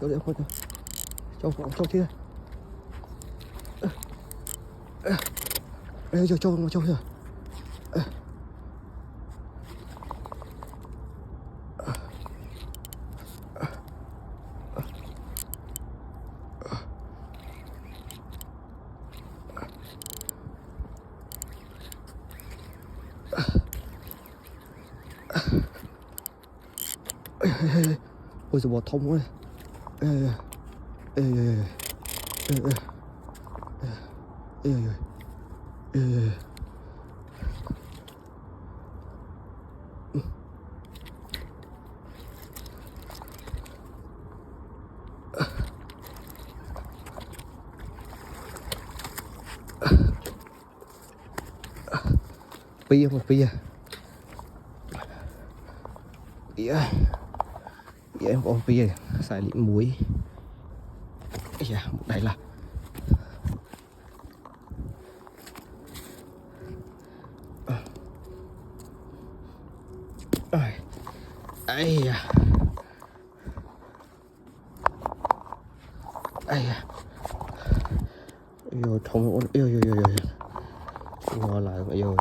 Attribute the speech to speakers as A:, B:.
A: Cho để con cho kia. Ê cho kìa. Ôi giời, bò thông quá. Pia mà pia. Em con pia xài liệm muối. Một đây là thông ôn ngon lại rồi.